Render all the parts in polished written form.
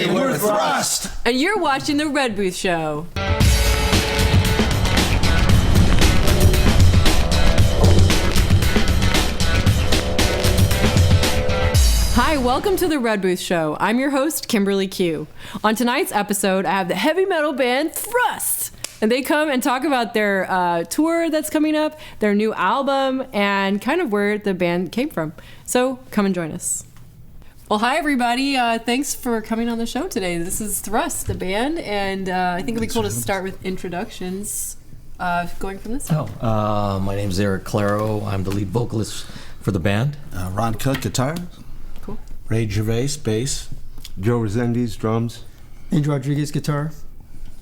Hey, we're Thrust! And you're watching The Red Booth Show. Hi, welcome to The Red Booth Show. I'm your host, Kimberly Q. On tonight's episode, I have the heavy metal band Thrust. And they come and talk about their tour that's coming up, their new album, and kind of where the band came from. So come and join us. Well, hi, everybody. Thanks for coming on the show today. This is Thrust, the band, and I think it'd be cool to start with introductions, going from this. My name's Eric Claro. I'm the lead vocalist for the band. Ron Cook, guitar. Cool. Ray Gervais, bass. Joe Resendiz, drums. Andrew Rodriguez, guitar.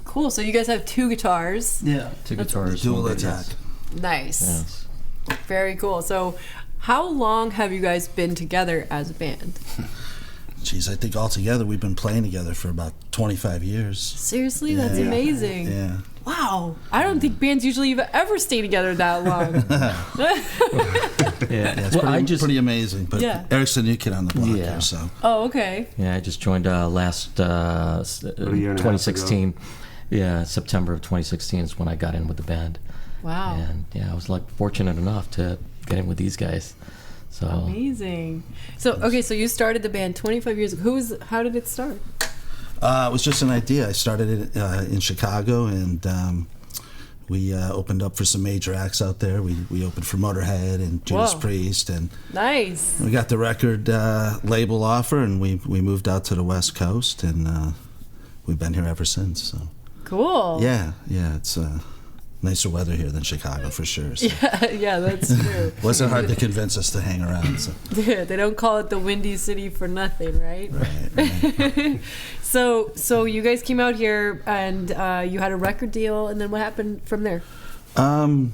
Cool. So you guys have two guitars. Yeah. Two guitars. Dual one attack. bass. Nice. Yes. Very cool. So how long have you guys been together as a band? Jeez, I think altogether we've been playing together for about 25 years. Seriously? That's amazing. Yeah. Wow. I don't think bands usually ever stay together that long. Yeah, it's pretty amazing. But Yeah. Eric's the new kid on the block Yeah. here, so. Oh, okay. Yeah, I just joined last year and a half 2016. Yeah, September of 2016 is when I got in with the band. Wow. And yeah, I was fortunate enough to get in with these guys. So Amazing. So, okay, so you started the band 25 years ago. How did it start? It was just an idea. I started it in Chicago, and we opened up for some major acts out there. We opened for Motörhead and Judas Whoa. Priest, and Nice. we got the record label offer, and we moved out to the West Coast, and we've been here ever since. So. Cool. Yeah, it's nicer weather here than Chicago for sure. So. Yeah, that's true. Wasn't hard to convince us to hang around. So. They don't call it the Windy City for nothing, right? Right. So you guys came out here and you had a record deal, and then what happened from there? Well,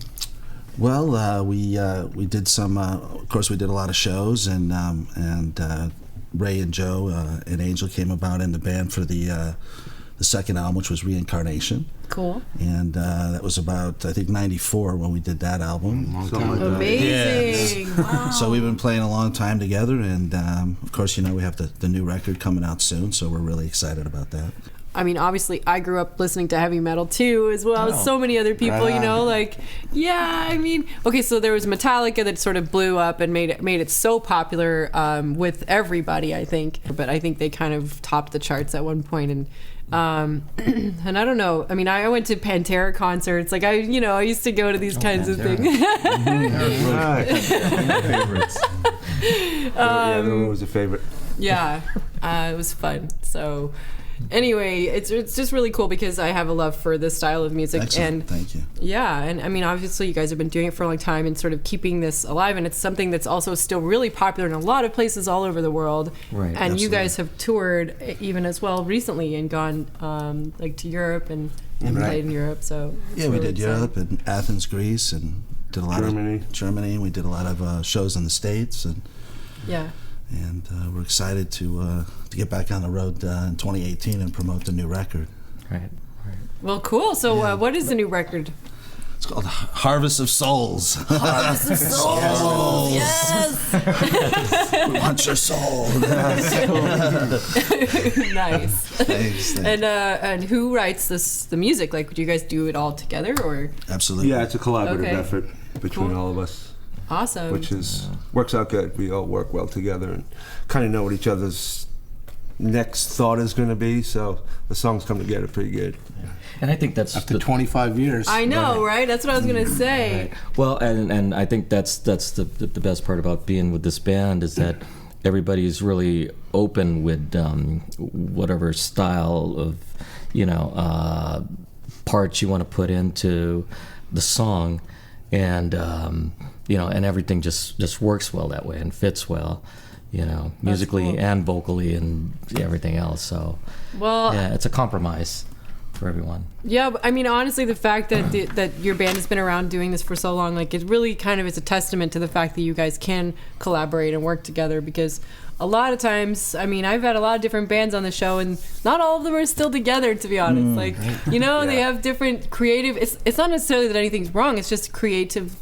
we did some. Of course, we did a lot of shows, and Ray and Joe and Angel came about in the band for the second album, which was Reincarnation. Cool. And that was about, I think, 94 when we did that album. Amazing. Yes. Wow. So we've been playing a long time together, and of course, we have the new record coming out soon, so we're really excited about that. I mean, obviously, I grew up listening to heavy metal too, as well as so many other people. Okay, so there was Metallica that sort of blew up and made it so popular with everybody, I think. But I think they kind of topped the charts at one point, and and I don't know. I mean, I went to Pantera concerts. I used to go to these kinds of things. Favorites. That one was a favorite. Yeah, it was fun. So anyway, it's just really cool because I have a love for this style of music. Excellent. And Thank you. yeah, and I mean, obviously you guys have been doing it for a long time and sort of keeping this alive, and it's something that's also still really popular in a lot of places all over the world. Right. And Absolutely. you guys have toured even as well recently and gone to Europe and played in Europe. So it's Yeah, we really did exciting. Europe and Athens, Greece, and did a lot of Germany. We did a lot of shows in the States, and Yeah. we're excited to get back on the road in 2018 and promote the new record. right. Well, cool. So what is the new record? It's called Harvest of Souls. Harvest of Souls. Yes. We want your soul. Nice. Thanks. And who writes the music? Do you guys do it all together or? Absolutely. Yeah, it's a collaborative Okay. effort between Cool. all of us, Awesome. which works out good. We all work well together and kind of know what each other's next thought is going to be, so the songs come together pretty good. And I think that's After 25 years. I know, right? That's what I was gonna say. Right. Well, and I think that's the best part about being with this band is that everybody's really open with whatever style of parts you want to put into the song, and and everything just works well that way and fits well, musically cool. and vocally and everything else. So Well, yeah, it's a compromise for everyone. yeah, but I mean, honestly, the fact that that your band has been around doing this for so long, it really kind of is a testament to the fact that you guys can collaborate and work together. Because a lot of times, I mean, I've had a lot of different bands on the show, and not all of them are still together. To be honest, they have different creative. It's not necessarily that anything's wrong. It's just creative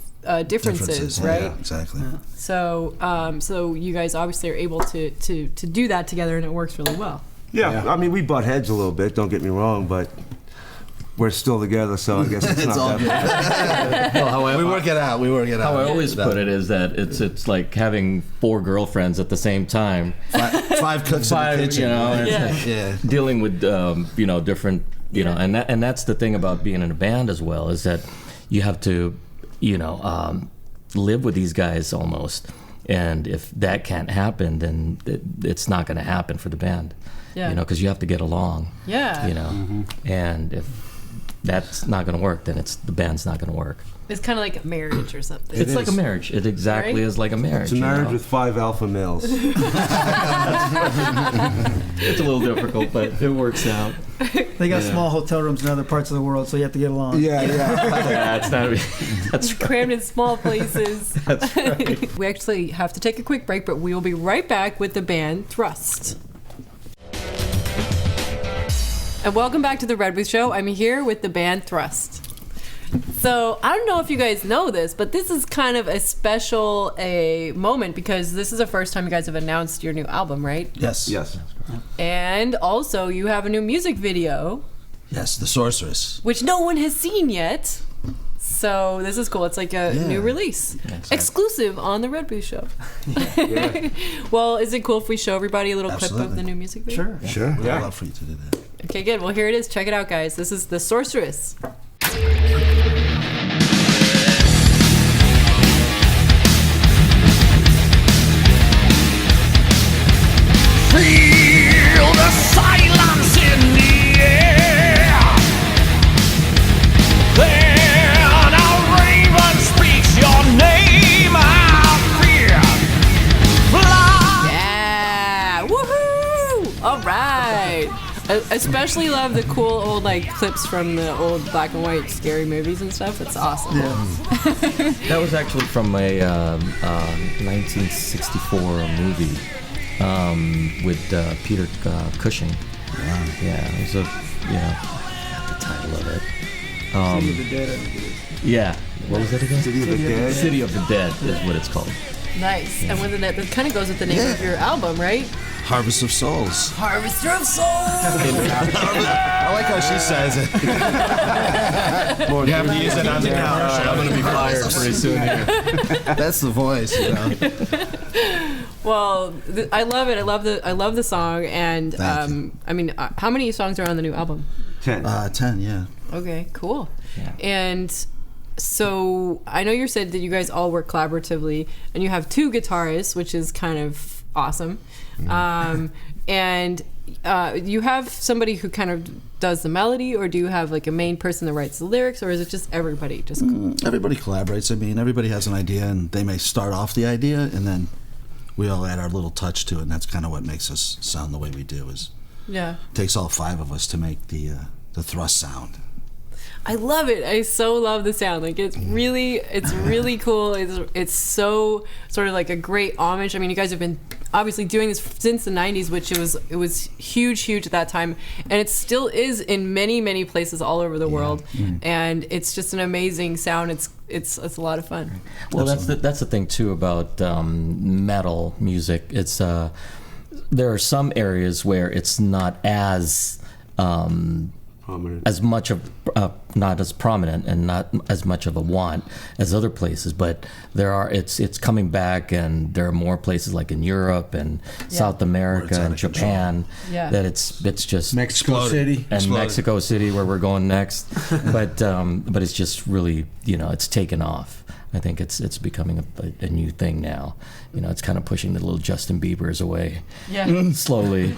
differences, right? Yeah, exactly. So, so you guys obviously are able to do that together, and it works really well. Yeah, I mean, we butt heads a little bit, don't get me wrong, but we're still together, so I guess it's not all that bad. Well, how We work it out. How I always put it is that it's like having 4 girlfriends at the same time. Five cooks in the kitchen. You know, right? it's Yeah. dealing with different, and that's the thing about being in a band as well, is that you have to, live with these guys almost, and if that can't happen, then it's not going to happen for the band. Yeah. Because you have to get along. Yeah. And if that's not going to work, then the band's not going to work. It's kind of like a marriage or something. It's like a marriage. It exactly Right? is like a marriage. It's a marriage you know? with 5 alpha males. It's a little difficult, but it works out. They got small hotel rooms in other parts of the world, so you have to get along. Yeah. Yeah, it's not. That's right. Crammed in small places. That's right. We actually have to take a quick break, but we will be right back with the band Thrust. And welcome back to the Red Booth Show. I'm here with the band Thrust. So I don't know if you guys know this, but this is kind of a special moment because this is the first time you guys have announced your new album, right? Yes. Yes. And also you have a new music video, Yes. The Sorceress. which no one has seen yet. So this is cool. It's like a new release, exclusive on the Red Booth Show. Yeah. Well, is it cool if we show everybody a little clip of Absolutely. the new music video? Sure. We'd Yeah. love for you to do that. Okay, good. Well, here it is. Check it out, guys. This is The Sorceress. Feel the silence in the air. Then a raven speaks your name out fear. Fly. Yeah! Woohoo! All right. I especially love the cool old clips from the old black and white scary movies and stuff. It's awesome. That was actually from a 1964 movie with Peter Cushing. Yeah, it was the title of it. City of the Dead, I think it is. Yeah. What was it again? City of the Dead. City of the Dead is what it's called. Nice. And with that kind of goes with the name of your album, right? Harvest of Souls. Harvester of Souls. I like how she says it. You have to use it on the commercial. I'm going to be fired pretty soon here. That's the voice, Well, I love it. I love the song. And Thank you. how many songs are on the new album? 10. 10, yeah. Okay, cool. Yeah. And so I know you said that you guys all work collaboratively, and you have 2 guitarists, which is kind of awesome. And you have somebody who kind of does the melody, or do you have a main person that writes the lyrics, or is it just everybody? Everybody collaborates. I mean, everybody has an idea, and they may start off the idea, and then we all add our little touch to it, and that's kind of what makes us sound the way we do. Yeah. It takes all 5 of us to make the Thrust sound. I love it. I so love the sound. It's really cool. It's so sort of like a great homage. I mean, you guys have been obviously doing this since the 90s, which it was huge at that time, and it still is in many places all over the world. And it's just an amazing sound. It's a lot of fun. Well, that's the thing too about metal music. It's there are some areas where it's not as Prominent. as much of not as prominent and not as much of a want as other places, but there are it's coming back, and there are more places like in Europe and South America out and of Japan Yeah. that it's just Mexico City. and Exploded. Mexico City, where we're going next. but it's just really, it's taken off. I think it's becoming a new thing now. It's kind of pushing the little Justin Biebers away Yeah. slowly.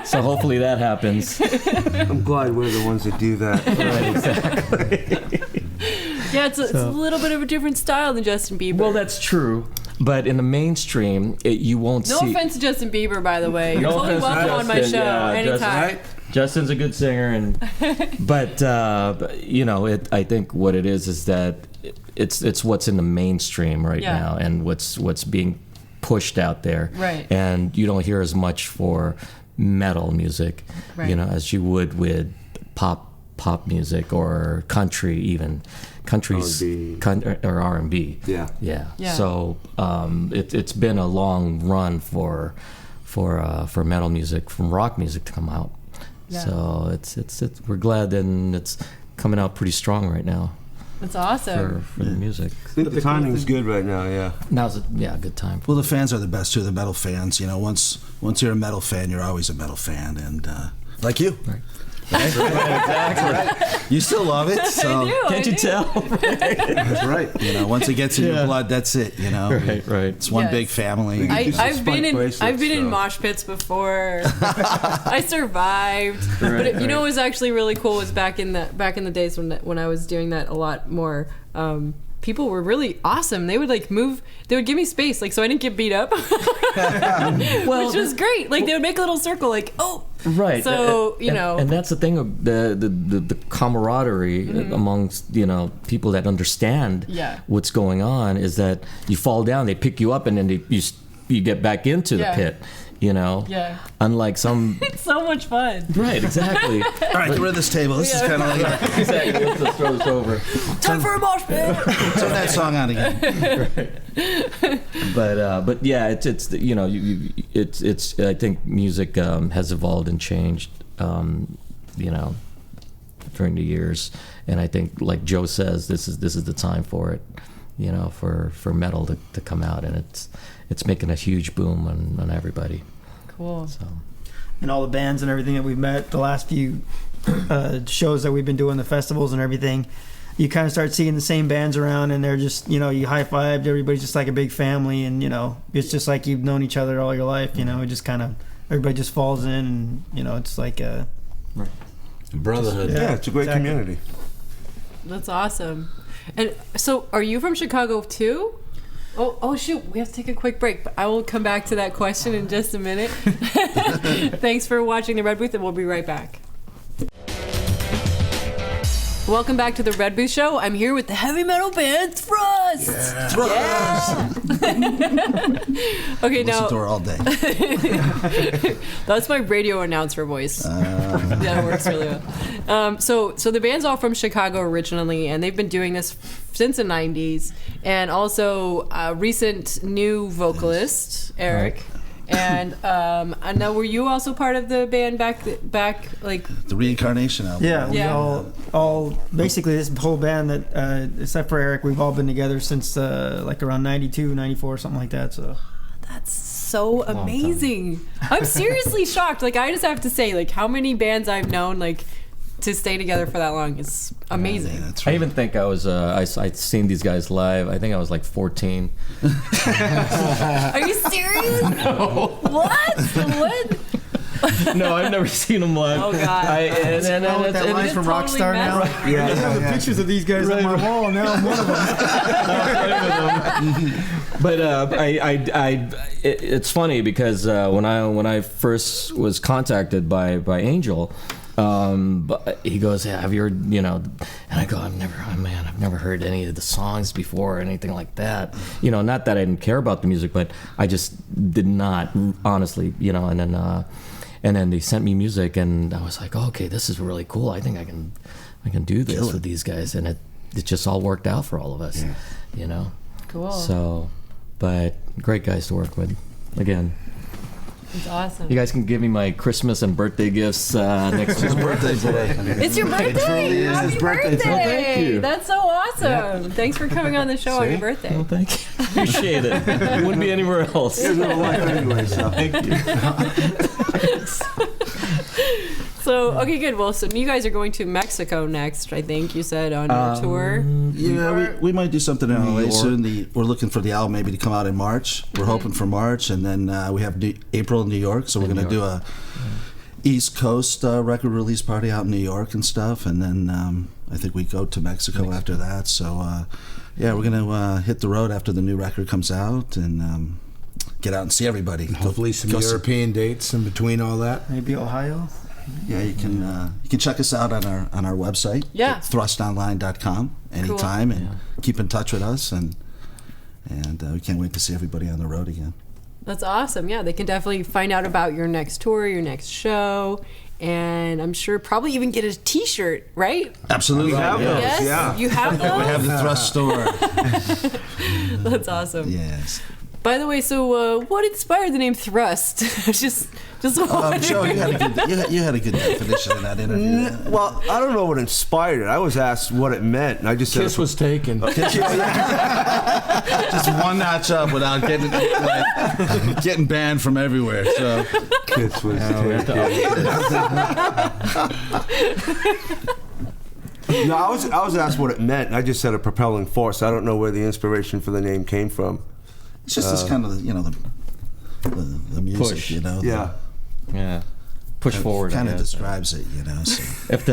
So hopefully that happens. I'm glad we're the ones that do that. Right, exactly. Yeah, it's a little bit of a different style than Justin Bieber. Well, that's true. But in the mainstream, you won't no see. offense to Justin Bieber, by the way. You're No totally offense to welcome on my Justin, show yeah, anytime. Justin's a good singer, but I think what it is that it's what's in the mainstream right Yeah. now, and what's being pushed out there. Right. And you don't hear as much for metal music, Right. as you would with pop music or country, even countries R&B. or R&B. Yeah. Yeah. Yeah. So it's been a long run for for metal music, from rock music to come out. Yeah. So it's we're glad that it's coming out pretty strong right now That's awesome. for the music. I think the timing's good right now, yeah. Now's a good time. Well, the fans are the best too. The metal fans, you know, once you're a metal fan, you're always a metal fan, and like you. Right. You still love it, so Can't you tell? that's right. You know, once it gets in your blood, that's it. You know, Right. It's one Yes. big family. I've been in bracelets, so. mosh pits before. I survived, but you know what was actually really cool was back in the days when I was doing that a lot more. People were really awesome. They would like move. They would give me space, like so I didn't get beat up, which was great. Like they would make a little circle, like Right. So and that's the thing of the camaraderie amongst people that understand what's going on is that you fall down, they pick you up, and then you get back into the pit. Yeah. Unlike some. It's so much fun. Right. Exactly. All right, get rid of this table. This is kind of like Exactly. Let's just throw this over. Time for a mosh pit. turn that song on again. But yeah, it's I think music has evolved and changed, during the years, and I think like Joe says, this is the time for it, for metal to come out, and it's making a huge boom on everybody. Cool. So. And all the bands and everything that we've met the last few shows that we've been doing, the festivals and everything, you kind of start seeing the same bands around, and they're just, you high-fived, everybody's just like a big family, and, it's just like you've known each other all your life, it just kind of, everybody just falls in, and, it's like a... Right. Brotherhood. Yeah, it's a great community. That's awesome. And so, are you from Chicago too? Oh shoot, we have to take a quick break, but I will come back to that question in just a minute. Thanks for watching the Red Booth, and we'll be right back. Welcome back to the Red Booth Show. I'm here with the heavy metal band Thrust. Yeah. Okay, now Listen to her all day. that's my radio announcer voice. That works really well. So the band's all from Chicago originally, and they've been doing this since the 90s. And also recent new vocalist, Eric. Right. And I know, were you also part of the band back like... The Reincarnation album. Yeah, we Yeah. all basically this whole band that except for Eric, we've all been together since like around 92, 94, something like that. So That's so amazing. I'm seriously shocked. Like, I just have to say, like, how many bands I've known, like, to stay together for that long is amazing. Yeah, that's I right. even think I was I'd seen these guys live. I think I was like 14. Are you serious? No. What? No, I've never seen them live. Oh, God. that line's it's from totally Rockstar now. messed. Yeah, I have the pictures of these guys on my wall. Now I'm one of them. But it's funny because when I first was contacted by Angel, but he goes, "Yeah, have you heard?" And I go, "I've never heard any of the songs before or anything like that." Not that I didn't care about the music, but I just did not, honestly. And then they sent me music, and I was like, oh, "Okay, this is really cool. I think I can do this with these guys," and it just all worked out for all of us. Cool. So, but great guys to work with. Again, It's awesome. you guys can give me my Christmas and birthday gifts next week. Birthday today. It's your birthday! is Happy his birthday birthday! today. Well, thank you. That's so awesome. Thanks for coming on the show on your birthday. Well, thank you. Appreciate it. It wouldn't be anywhere else. There's no life anyway, so. Thank you. So, okay, good. Well, so you guys are going to Mexico next, I think you said, on your tour. Yeah, we might do something in LA York. soon. We're looking for the album maybe to come out in March. We're hoping for March, and then we have April in New York. So we're going to do a East Coast record release party out in New York and stuff, and then I think we go to Mexico after that. So yeah, we're going to hit the road after the new record comes out and get out and see everybody. Hopefully some Go- European dates in between all that. Maybe Ohio. Yeah, you can check us out on our website. Yeah. thrustonline.com anytime and keep in touch with us and we can't wait to see everybody on the road again. That's awesome. Yeah, they can definitely find out about your next tour, your next show, and I'm sure probably even get a T-shirt, right? Absolutely. We have those, Yes, yeah. you have those. We have the Thrust store. That's awesome. Yes. By the way, so what inspired the name Thrust? just Joe, you had a good definition in that interview. Well, I don't know what inspired it. I was asked what it meant, and I just said Kiss was taken. Just one notch up without getting banned from everywhere. So Kiss was taken. No, I was asked what it meant, and I just said a propelling force. I don't know where the inspiration for the name came from. it's just this kind of the music, Push. Yeah. Yeah. Push forward. Kind I of guess. describes it, So. If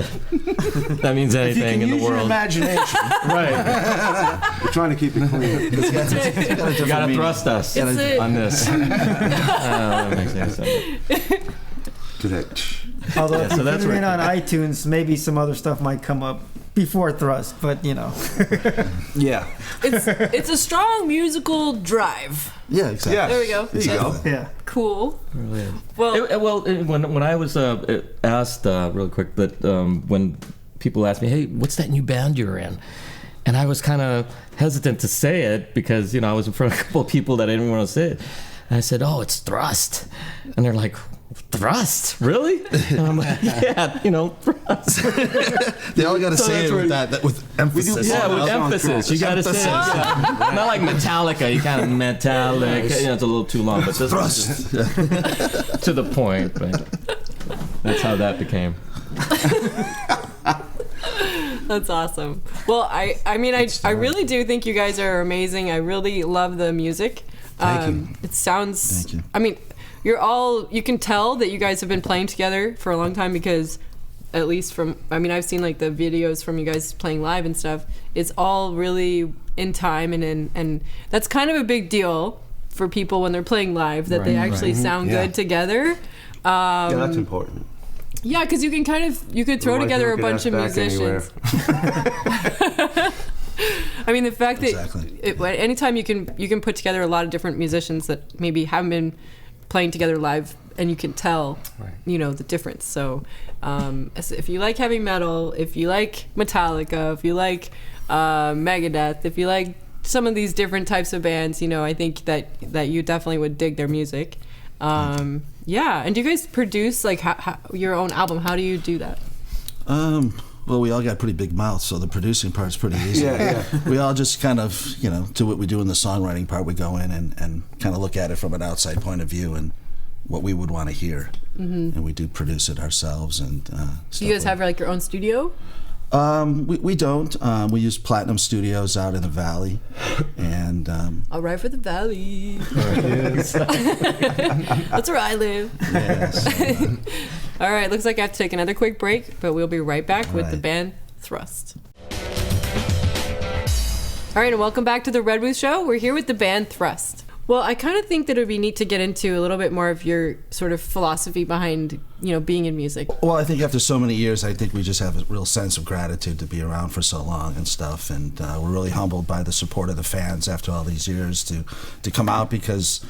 that means anything in the Use your world. imagination. Right. We're trying to keep it clean. You gotta thrust us It's a- on this. That makes any sense. Although Yeah, if so you that's put it in right. on iTunes, maybe some other stuff might come up before Thrust, but Yeah. it's a strong musical drive. Yeah, exactly. Yeah. There we go. There you go. yeah. Cool. Really is. Well, When I was asked real quick, but when people asked me, "Hey, what's that new band you're in?" and I was kind of hesitant to say it because I was in front of a couple of people that I didn't want to say it, and I said, "Oh, it's Thrust," and they're like, "Thrust, really?" And I'm like, "Yeah, Thrust." They all got to So say that's it where- with that with emphasis. Yeah, with Sounds emphasis. cool. You got to say it. Yeah. Not like Metallica. You kind of metallic. It's a little too long, but this was Thrust. to the point. But that's how that became. that's awesome. Well, I really do think you guys are amazing. I really love the music. Thank you. It sounds. Thank you. I mean, you can tell that you guys have been playing together for a long time because, at least I've seen like the videos from you guys playing live and stuff. It's all really in time and that's kind of a big deal for people when they're playing live that they actually sound Yeah. good together. Yeah, that's important. Yeah, because you can throw Otherwise, together a you don't bunch get of asked back musicians. I mean, the fact that Exactly. anytime you can put together a lot of different musicians that maybe haven't been playing together live, and you can tell, the difference. So, if you like heavy metal, if you like Metallica, if you like Megadeth, if you like some of these different types of bands, I think that you definitely would dig their music. Yeah, and do you guys produce like your own album? How do you do that? Well, we all got pretty big mouths, so the producing part's pretty easy. Yeah. We all just kind of, do what we do in the songwriting part. We go in and kind of look at it from an outside point of view and what we would want to hear. Mm-hmm. And we do produce it ourselves. And Do you guys have like your own studio? We don't. We use Platinum Studios out in the Valley. And All right for the Valley. That's where I live. yes. All right, looks like I have to take another quick break, but we'll be right back with the right. band Thrust. All right, and welcome back to the Red Booth Show. We're here with the band Thrust. Well, I kind of think that it would be neat to get into a little bit more of your sort of philosophy behind, being in music. Well, I think after so many years, I think we just have a real sense of gratitude to be around for so long and stuff. And we're really humbled by the support of the fans after all these years to come out, because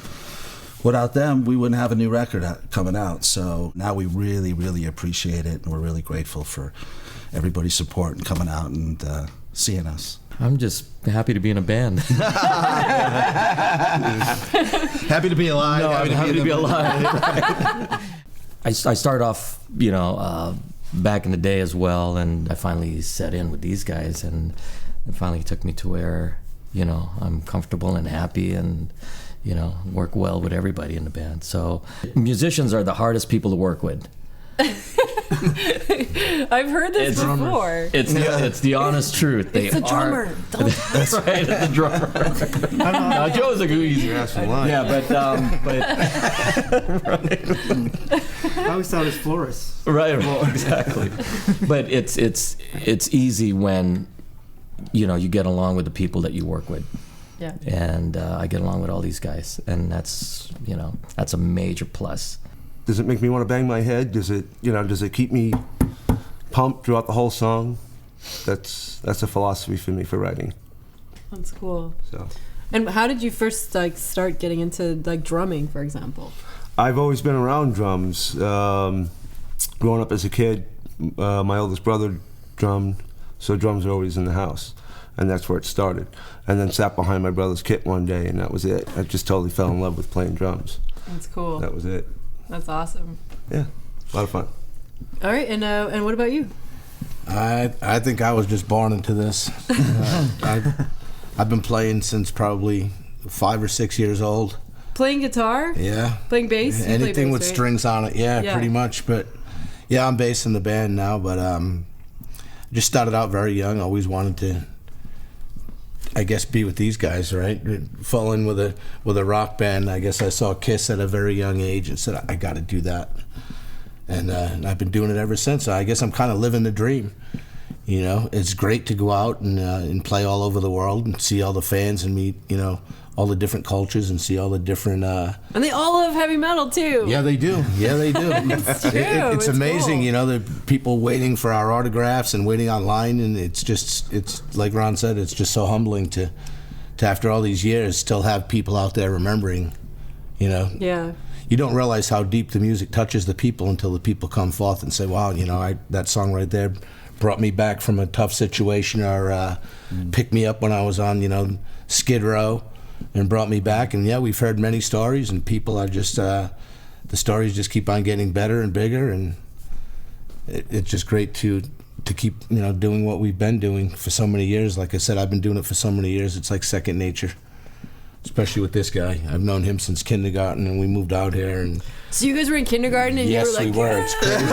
without them, we wouldn't have a new record coming out. So now we really, really appreciate it. And we're really grateful for everybody's support and coming out and seeing us. I'm just happy to be in a band. Happy to be alive. No, I'm happy to be alive. I started off, back in the day as well, and I finally set in with these guys, and it finally took me to where, I'm comfortable and happy and, work well with everybody in the band. So musicians are the hardest people to work with. I've heard this before. It's the honest truth. It's the drummer. That's right, it's the drummer. No, Joe's a good easy. Yeah, but I always thought it was florists. right, well, exactly. But it's easy when you get along with the people that you work with. Yeah. And I get along with all these guys, and that's a major plus. Does it make me want to bang my head? Does it keep me pumped throughout the whole song? That's a philosophy for me for writing. That's cool. So And how did you first start getting into drumming, for example? I've always been around drums. Growing up as a kid, my oldest brother drummed. so drums are always in the house. And that's where it started. And then sat behind my brother's kit one day, and that was it. I just totally fell in love with playing drums. That's cool. That was it. That's awesome. Yeah, a lot of fun. All right, and what about you? I think I was just born into this. I've been playing since probably 5 or 6 years old. Playing guitar? Yeah. Playing bass? You play Anything bass, with right? strings on it. Yeah, pretty much. But yeah, I'm bass in the band now. But just started out very young. Always wanted to, I guess, be with these guys, right? Fall in with a rock band. I guess I saw Kiss at a very young age and said, I got to do that. And I've been doing it ever since. So I guess I'm kind of living the dream. You know, it's great to go out and play all over the world and see all the fans and meet, you know, all the different cultures and see all the different. And they all love heavy metal too. Yeah, they do. Yeah, they do. It's true. It's amazing, cool. you know, the people waiting for our autographs and waiting online, and it's like Ron said, it's just so humbling to after all these years still have people out there remembering, you know. Yeah. You don't realize how deep the music touches the people until the people come forth and say, wow, you know, that song right there brought me back from a tough situation, or picked me up when I was on, you know, Skid Row and brought me back. And yeah, we've heard many stories, and people are just, the stories just keep on getting better and bigger, and it's just great to keep, you know, doing what we've been doing for so many years. Like I said, I've been doing it for so many years, it's like second nature. Especially with this guy. I've known him since kindergarten, and we moved out here. And So you guys were in kindergarten and yes, you were like, we were. It's crazy.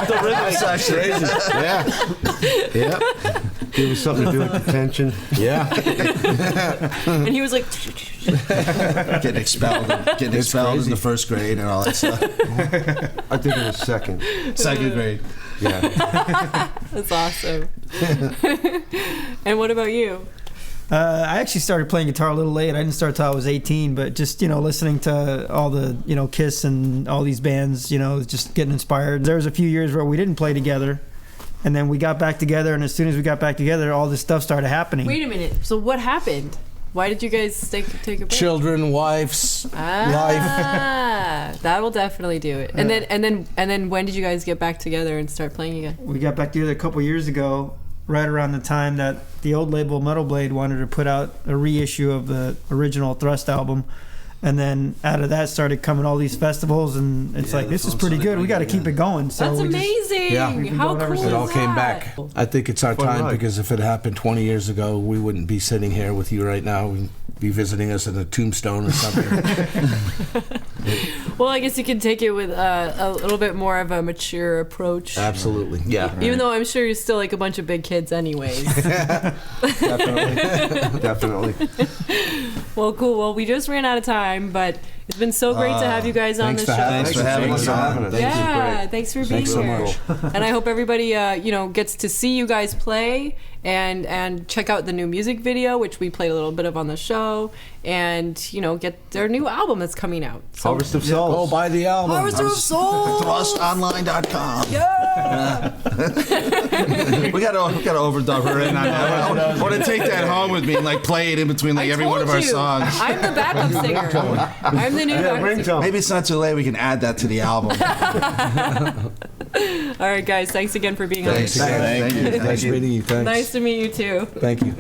The rhythm section. Yeah. Yeah. There was something to do with the tension. Yeah. and he was like, Getting expelled in the first grade and all that stuff. I think it was second. Second grade. Yeah. that's awesome. And what about you? I actually started playing guitar a little late. I didn't start till I was 18, but just, you know, listening to all the, you know, Kiss and all these bands, you know, just getting inspired. There was a few years where we didn't play together, and then we got back together, and as soon as we got back together, all this stuff started happening. Wait a minute. So what happened? Why did you guys take a break? Children, wives, life. That will definitely do it. And then when did you guys get back together and start playing again? We got back together a couple years ago, right around the time that the old label Metal Blade wanted to put out a reissue of the original Thrust album. And then out of that started coming all these festivals, and it's like, this is pretty good. We got to keep it going. So That's we amazing. Yeah. How cool is It all came that? back. I think it's our Fun time, ride. because if it happened 20 years ago, we wouldn't be sitting here with you right now. We'd be visiting us in a tombstone or something. Well, I guess you can take it with a little bit more of a mature approach. Absolutely. Yeah. Even though I'm sure you're still like a bunch of big kids anyways. Definitely. Well, cool. Well, we just ran out of time, but it's been so great to have you guys on the show. Thanks for having us on. us. Yeah, thanks for being Thanks so here. much. And I hope everybody, you know, gets to see you guys play and check out the new music video, which we played a little bit of on the show, and you know, get their new album that's coming out. So, Harvest of Oh, Souls. buy the album. Harvester of Souls. Thrustonline.com. Yeah. We gotta overdub her in on that. I want to take that home with me and like play it in between like I every one of our told you. songs. I'm the backup singer. I'm the new backup singer. Maybe it's not too late. We can add that to the album. All right, guys. Thanks again for being on the Thanks. show. Thank you. Nice meeting you. Thanks. Nice to meet you too. Thank you.